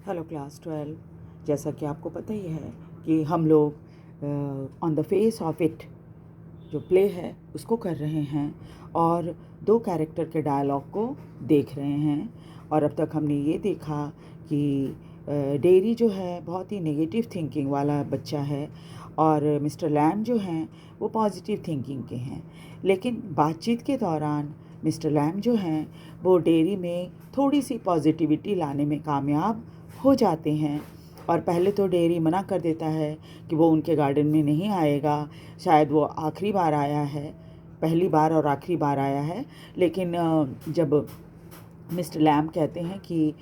Hello class 12। जैसा कि आपको पता ही है कि हम लोग on the face of it जो प्ले है उसको कर रहे हैं और दो कैरेक्टर के डायलॉग को देख रहे हैं। और अब तक हमने ये देखा कि डेरी जो है बहुत ही नेगेटिव थिंकिंग वाला बच्चा है और मिस्टर लैम जो हैं वो पॉजिटिव थिंकिंग के हैं। लेकिन बातचीत के दौरान मिस्टर लैम जो हैं वो डेरी में थोड़ी सी पॉजिटिविटी लाने में कामयाब हो जाते हैं। और पहले तो डेरी मना कर देता है कि वो उनके गार्डन में नहीं आएगा, शायद वो आखिरी बार आया है, पहली बार और आखिरी बार आया है। लेकिन जब मिस्टर लैम कहते हैं कि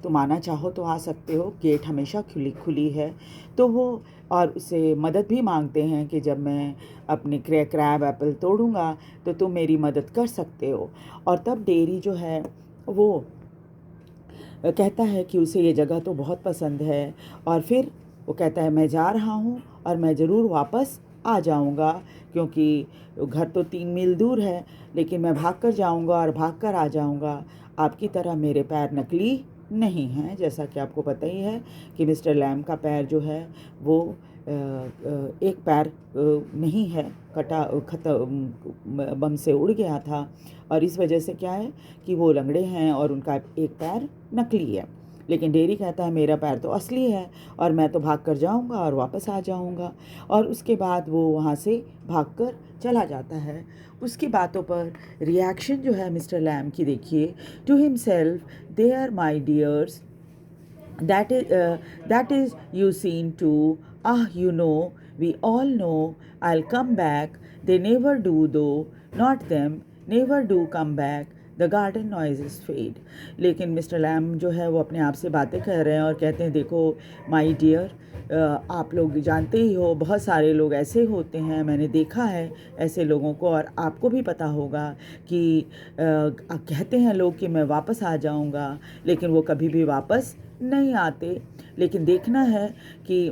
तुम आना चाहो तो आ सकते हो, गेट हमेशा खुली है, तो वो और उससे मदद भी मांगते हैं कि जब मैं अपने क्रैब एप्पल तोड़ूंगा तो तुम मेरी मदद कर सकते हो। और तब डेरी जो है वो कहता है कि उसे ये जगह तो बहुत पसंद है और फिर वो कहता है मैं जा रहा हूँ और मैं ज़रूर वापस आ जाऊँगा, क्योंकि घर तो 3 मील दूर है, लेकिन मैं भाग कर जाऊँगा और भाग कर आ जाऊँगा। आपकी तरह मेरे पैर नकली नहीं हैं। जैसा कि आपको पता ही है कि मिस्टर लैम का पैर जो है वो एक पैर नहीं है, बम से उड़ गया था और इस वजह से क्या है कि वो लंगड़े हैं और उनका एक पैर नकली है। लेकिन डेरी कहता है मेरा पैर तो असली है और मैं तो भाग कर जाऊँगा और वापस आ जाऊँगा। और उसके बाद वो वहाँ से भाग कर चला जाता है। उसकी बातों पर रिएक्शन जो है मिस्टर लैम की देखिए। To himself, they are my dears, that is you seen too. You know, we all know I'll come back. They never do though, not them, never do come back. The garden noises fade. लेकिन mister Lamb जो है वो अपने आप से बातें कर रहे हैं और कहते हैं देखो माई डियर, आप लोग जानते ही हो बहुत सारे लोग ऐसे होते हैं, मैंने देखा है ऐसे लोगों को, और आपको भी पता होगा कि कहते हैं लोग कि मैं वापस आ जाऊंगा, लेकिन वो कभी भी वापस नहीं आते। लेकिन देखना है कि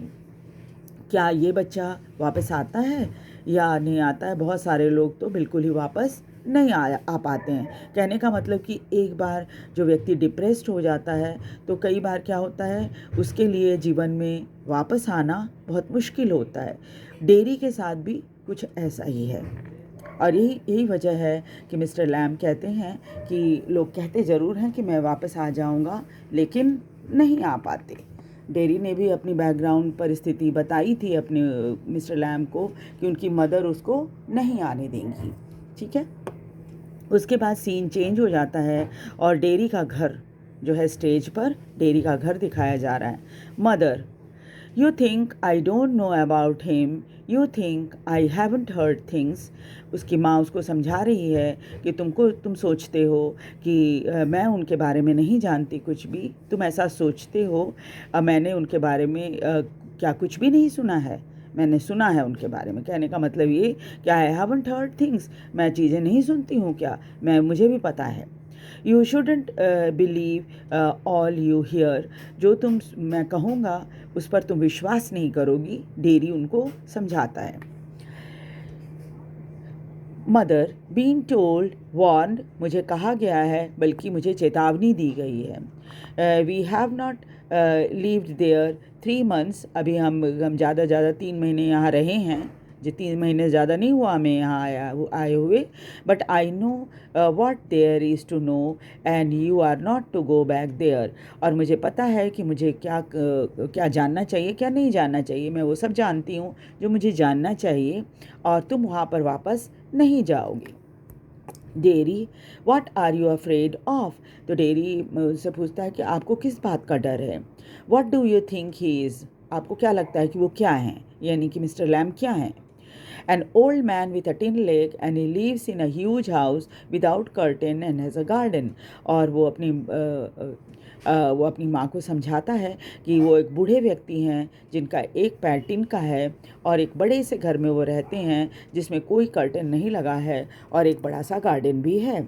क्या ये बच्चा वापस आता है या नहीं आता है। बहुत सारे लोग तो बिल्कुल ही वापस नहीं आ पाते हैं। कहने का मतलब कि एक बार जो व्यक्ति डिप्रेस्ड हो जाता है तो कई बार क्या होता है उसके लिए जीवन में वापस आना बहुत मुश्किल होता है। डेरी के साथ भी कुछ ऐसा ही है और यही वजह है कि मिस्टर लैम कहते हैं कि लोग कहते ज़रूर हैं कि मैं वापस आ जाऊंगा, लेकिन नहीं आ पाते। डेरी ने भी अपनी बैकग्राउंड परिस्थिति बताई थी अपने मिस्टर लैम को कि उनकी मदर उसको नहीं आने देंगी। ठीक है। उसके बाद सीन चेंज हो जाता है और डेरी का घर जो है, स्टेज पर डेरी का घर दिखाया जा रहा है। Mother, You think I don't know about him. You think I haven't heard things. उसकी माँ उसको समझा रही है कि तुम सोचते हो कि मैं उनके बारे में नहीं जानती कुछ भी। तुम ऐसा सोचते हो। मैंने उनके बारे में क्या कुछ भी नहीं सुना है। मैंने सुना है उनके बारे में। कहने का मतलब ये कि I haven't heard things. मैं चीज़ें नहीं सुनती हूँ क्या? मुझे भी पता है। You shouldn't believe all you hear. जो मैं कहूँगा उस पर तुम विश्वास नहीं करोगी, डेरी उनको समझाता है। मदर, बीइंग टोल्ड, वार्नड, मुझे कहा गया है, बल्कि मुझे चेतावनी दी गई है। We have not lived there 3 months. अभी हम ज़्यादा 3 महीने यहाँ रहे हैं। जो 3 महीने ज़्यादा नहीं हुआ हमें यहाँ आए हुए। But I know what there is to know and you are not to go back there. और मुझे पता है कि मुझे क्या जानना चाहिए, क्या नहीं जानना चाहिए। मैं वो सब जानती हूँ जो मुझे जानना चाहिए, और तुम वहाँ पर वापस नहीं जाओगी। Derry, what are you afraid of? तो डेरी से पूछता है कि आपको किस बात का डर है। What do you think he is? आपको क्या लगता है कि वो क्या हैं, यानी कि मिस्टर लैम क्या हैं। An old man with a tin leg and he lives in a huge house without curtain and has a garden. और वो अपनी माँ को समझाता है कि वो एक बूढ़े व्यक्ति हैं जिनका एक पैर टिन का है और एक बड़े से घर में वो रहते हैं जिसमें कोई कर्टन नहीं लगा है और एक बड़ा सा गार्डन भी है।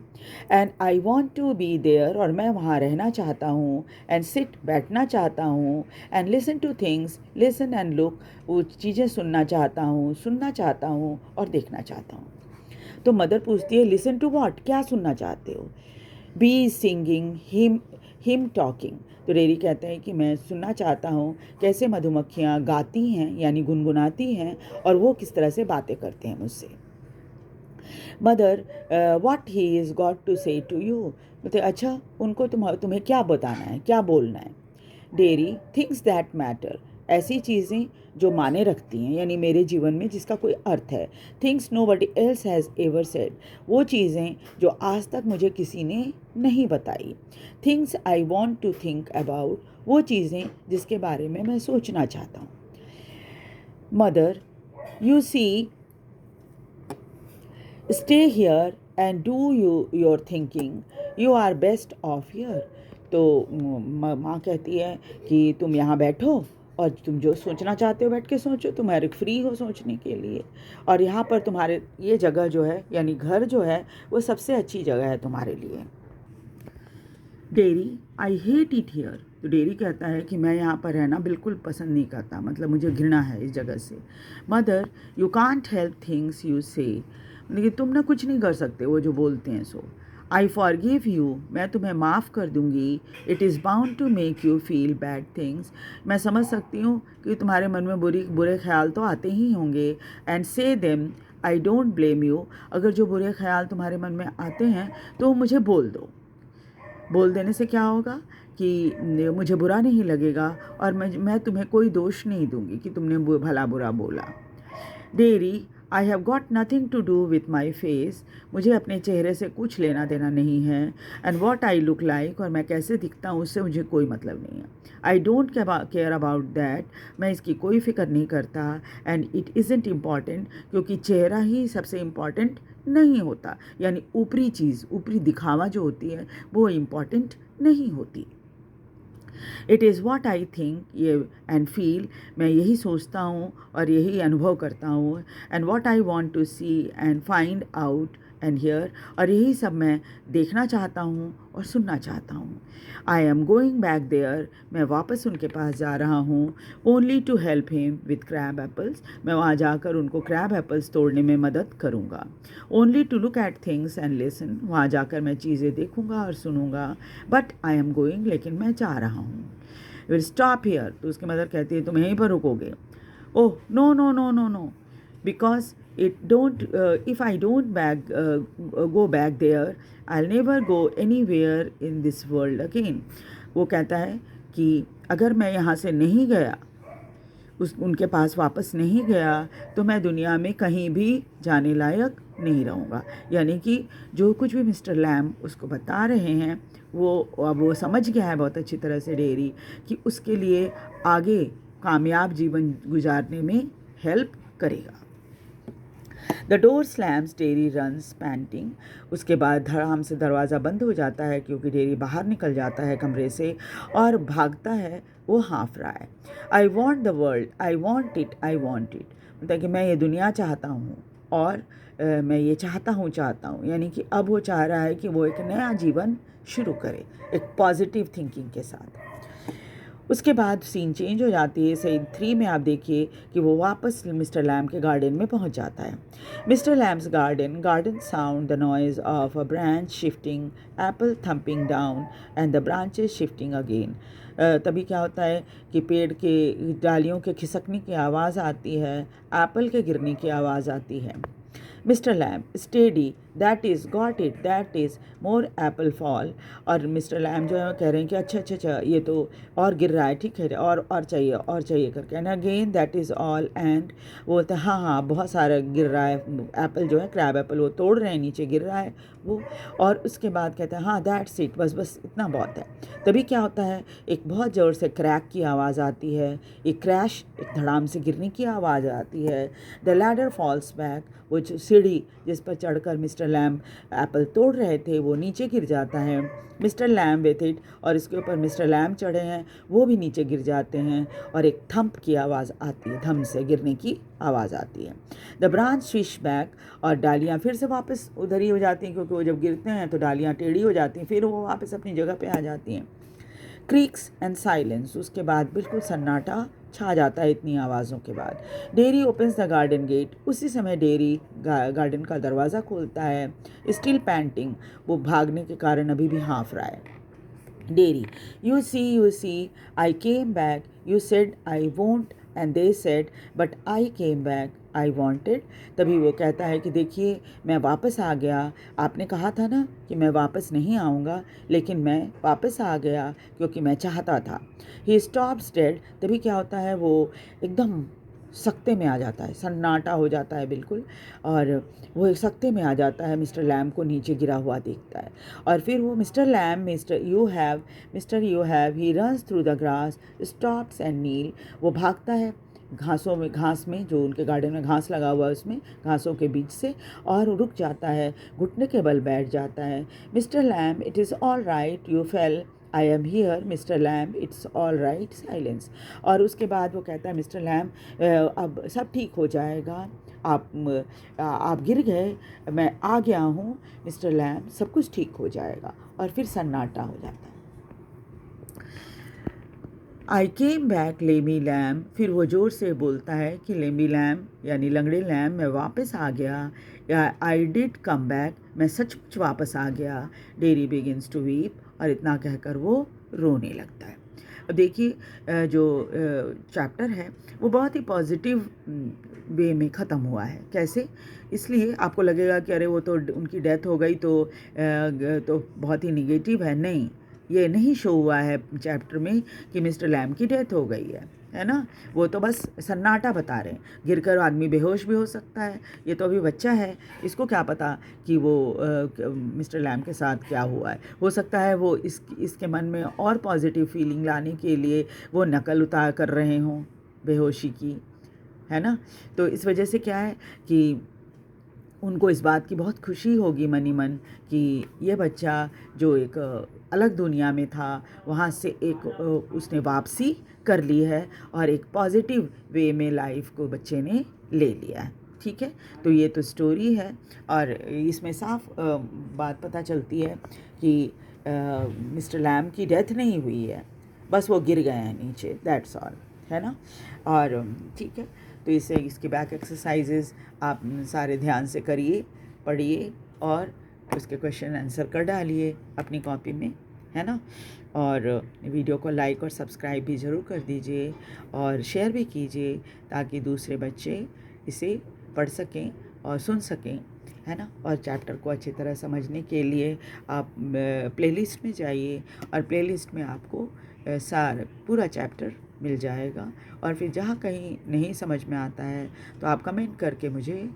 And I want to be there, और मैं वहाँ रहना चाहता हूँ। एंड सिट, बैठना चाहता हूँ। And listen two things, listen and look, वो चीज़ें सुनना चाहता हूँ और देखना चाहता हूँ। तो मदर पूछती है लिसन टू व्हाट, क्या सुनना चाहते हो। बी सिंगिंग, हिम टॉकिंग, तो डेयरी कहते हैं कि मैं सुनना चाहता हूँ कैसे मधुमक्खियाँ गाती हैं यानी गुनगुनाती हैं और वो किस तरह से बातें करते हैं मुझसे। Mother, what he is got to say to you. बोलते अच्छा उनको तुम्हें क्या बताना है, क्या बोलना है। डेयरी, थिंग्स दैट मैटर, ऐसी चीज़ें जो माने रखती हैं यानी मेरे जीवन में जिसका कोई अर्थ है। Things nobody else has ever said, वो चीज़ें जो आज तक मुझे किसी ने नहीं बताई। Things I want to think about, वो चीज़ें जिसके बारे में मैं सोचना चाहता हूँ। Mother, you see, stay here and do your thinking, you are best off here. तो माँ कहती है कि तुम यहाँ बैठो और तुम जो सोचना चाहते हो बैठ के सोचो, तुम्हारे फ्री हो सोचने के लिए, और यहाँ पर तुम्हारे ये जगह जो है यानी घर जो है वो सबसे अच्छी जगह है तुम्हारे लिए। Dairy, I hate it here. तो डेयरी कहता है कि मैं यहाँ पर रहना बिल्कुल पसंद नहीं करता, मतलब मुझे घृणा है इस जगह से। Mother, you can't help things you से, मतलब कि तुम ना कुछ नहीं कर सकते वो जो बोलते हैं सो। आई फॉरगिव यू, मैं तुम्हें माफ़ कर दूँगी। It is bound to make you feel bad things, मैं समझ सकती हूँ कि तुम्हारे मन में बुरे ख्याल तो आते ही होंगे। एंड से them, I don't blame you, अगर जो बुरे ख्याल तुम्हारे मन में आते हैं तो मुझे बोल दो। बोल देने से क्या होगा कि मुझे बुरा नहीं लगेगा और मैं तुम्हें कोई दोष नहीं दूंगी कि तुमने भला बुरा बोला। Derry, I have got nothing to do with my face, मुझे अपने चेहरे से कुछ लेना देना नहीं है। And what I look like, और मैं कैसे दिखता हूँ उससे मुझे कोई मतलब नहीं है। I don't care about that, मैं इसकी कोई फिक्र नहीं करता। एंड इट इज़ंट इम्पॉर्टेंट, क्योंकि चेहरा ही सबसे इम्पॉर्टेंट नहीं होता, यानी ऊपरी चीज़, ऊपरी दिखावा जो होती है वो इम्पॉर्टेंट नहीं होती। It is what I think ये एंड फील, मैं यही सोचता हूँ और यही अनुभव करता हूँ। And what I want to see and find out and hear, और यही सब मैं देखना चाहता हूँ और सुनना चाहता हूँ। I am going back there, मैं वापस उनके पास जा रहा हूँ। Only to help him with crab apples, मैं वहाँ जाकर उनको क्रैब एप्पल्स तोड़ने में मदद करूँगा। Only to look at things and listen, वहाँ जाकर मैं चीज़ें देखूँगा और सुनूँगा। बट आई एम गोइंग, लेकिन मैं जा रहा हूँ। विल स्टॉप हियर, तो उसकी मदर कहती है तुम यहीं पर रुकोगे। Oh no no no no no, because if I don't go back there, I'll never go anywhere in this world again. वो कहता है कि अगर मैं यहाँ से नहीं गया, उनके पास वापस नहीं गया, तो मैं दुनिया में कहीं भी जाने लायक नहीं रहूँगा। यानी कि जो कुछ भी मिस्टर लैम उसको बता रहे हैं वो समझ गया है बहुत अच्छी तरह से डेयरी, कि उसके लिए आगे कामयाब जीवन गुजारने में हेल्प करेगा। The door slams, dairy runs painting, उसके बाद धड़ाम से दरवाज़ा बंद हो जाता है क्योंकि डेयरी बाहर निकल जाता है कमरे से और भागता है, वो हाँफ रहा है। I want the world, I want it, I want it, मतलब कि मैं ये दुनिया चाहता हूँ और मैं ये चाहता हूँ, यानी कि अब वो चाह रहा है कि वो एक नया जीवन शुरू करे एक पॉजिटिव थिंकिंग के साथ। उसके बाद सीन चेंज हो जाती है। सीन 3 में आप देखिए कि वो वापस मिस्टर लैम के गार्डन में पहुंच जाता है। Mister Lamb's garden sound the noise of a branch shifting, apple thumping down and the branches shifting again. तभी क्या होता है कि पेड़ के डालियों के खिसकने की आवाज़ आती है, एप्पल के गिरने की आवाज़ आती है। Mister Lamb, steady, that is got it, that is more apple fall. और मिस्टर लैम जो है कह रहे हैं कि अच्छा ये तो और गिर रहा है, ठीक है, और चाहिए करके। And again that is all, and वो बोलते हैं हाँ बहुत सारा गिर रहा है, एप्पल जो है क्रैब एप्पल वो तोड़ रहे हैं, नीचे गिर रहा है वो। और उसके बाद कहते हैं हाँ दैट्स इट, बस इतना बहुत है। तभी क्या होता है, एक बहुत ज़ोर से क्रैक की आवाज़ आती है, एक क्रैश, एक धड़ाम से गिरने की आवाज़ आती है। द लैडर फॉल्स बैक, वो सीढ़ी जिस पर चढ़कर मिस्टर लैम एप्पल तोड़ रहे थे वो नीचे गिर जाता है। मिस्टर लैम विथ इट, और इसके ऊपर मिस्टर लैम चढ़े हैं, वो भी नीचे गिर जाते हैं और एक थंप की आवाज़ आती है, धम से गिरने की आवाज़ आती है। द ब्रांच स्विश बैक, और डालियाँ फिर से वापस उधर ही हो जाती हैं, क्योंकि वो जब गिरते हैं तो डालियाँ टेढ़ी हो जाती हैं, फिर वो वापस अपनी जगह पे आ जाती हैं। क्रीक्स एंड साइलेंस, उसके बाद बिल्कुल सन्नाटा छा जाता है इतनी आवाज़ों के बाद। Derry opens the garden gate, उसी समय डेयरी गार्डन का दरवाज़ा खोलता है। स्टिल पैंटिंग, वो भागने के कारण अभी भी हाँफ रहा है। Dairy. You see, I came back. You said I won't, and they said, but I came back. I wanted. तभी वो कहता है कि देखिए मैं वापस आ गया, आपने कहा था ना कि मैं वापस नहीं आऊँगा, लेकिन मैं वापस आ गया क्योंकि मैं चाहता था. He stops dead. तभी क्या होता है, वो एकदम सकते में आ जाता है, सन्नाटा हो जाता है बिल्कुल, और वो सकते में आ जाता है. मिस्टर लैम को नीचे गिरा हुआ देखता है, और फिर वो mister Lamb, mister you have, he runs through the grass, stops and kneel. वो भागता है घास में, जो उनके गार्डन में घास लगा हुआ है उसमें, घासों के बीच से, और रुक जाता है, घुटने के बल बैठ जाता है. Mister Lamb, it is all right, you fell, I am here. Mister Lamb, it's all right. Silence. और उसके बाद वो कहता है, मिस्टर लैम, अब सब ठीक हो जाएगा, आप गिर गए, मैं आ गया हूँ. मिस्टर लैम, सब कुछ ठीक हो जाएगा. और फिर सन्नाटा हो जाता है. आई केम बैक लेमी लैम. फिर वो ज़ोर से बोलता है कि लेमी लैम यानी लंगड़े लैम, मैं वापस आ गया, या आई डिड कम बैक, मैं सचमुच वापस आ गया. Derry begins to weep. और इतना कहकर वो रोने लगता है. अब देखिए जो चैप्टर है वो बहुत ही पॉजिटिव वे में ख़त्म हुआ है. कैसे? इसलिए आपको लगेगा कि अरे वो तो उनकी डेथ हो गई तो बहुत ही निगेटिव है. नहीं, ये नहीं शो हुआ है चैप्टर में कि मिस्टर लैम की डेथ हो गई है ना. वो तो बस सन्नाटा बता रहे हैं. गिरकर आदमी बेहोश भी हो सकता है, ये तो अभी बच्चा है, इसको क्या पता कि वो मिस्टर लैम के साथ क्या हुआ है. हो सकता है वो इसके मन में और पॉजिटिव फीलिंग लाने के लिए वो नकल उतार कर रहे हों बेहोशी की, है ना. तो इस वजह से क्या है कि उनको इस बात की बहुत खुशी होगी मनी मन कि ये बच्चा जो एक अलग दुनिया में था, वहाँ से एक उसने वापसी कर ली है, और एक पॉजिटिव वे में लाइफ को बच्चे ने ले लिया है. ठीक है, तो ये तो स्टोरी है, और इसमें साफ बात पता चलती है कि मिस्टर लैम की डेथ नहीं हुई है, बस वो गिर गए हैं नीचे, दैट्स ऑल, है ना. और ठीक है, तो इसकी बैक एक्सरसाइजेज आप सारे ध्यान से करिए, पढ़िए, और उसके क्वेश्चन आंसर कर डालिए अपनी कॉपी में, है ना. और वीडियो को लाइक और सब्सक्राइब भी ज़रूर कर दीजिए, और शेयर भी कीजिए ताकि दूसरे बच्चे इसे पढ़ सकें और सुन सकें, है ना. और चैप्टर को अच्छी तरह समझने के लिए आप प्लेलिस्ट में जाइए, और प्लेलिस्ट में आपको सारा पूरा चैप्टर मिल जाएगा. और फिर जहाँ कहीं नहीं समझ में आता है तो आप कमेंट करके मुझे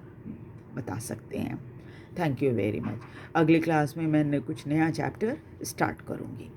बता सकते हैं. Thank you very much. अगली क्लास में मैं कुछ नया चैप्टर स्टार्ट करूँगी.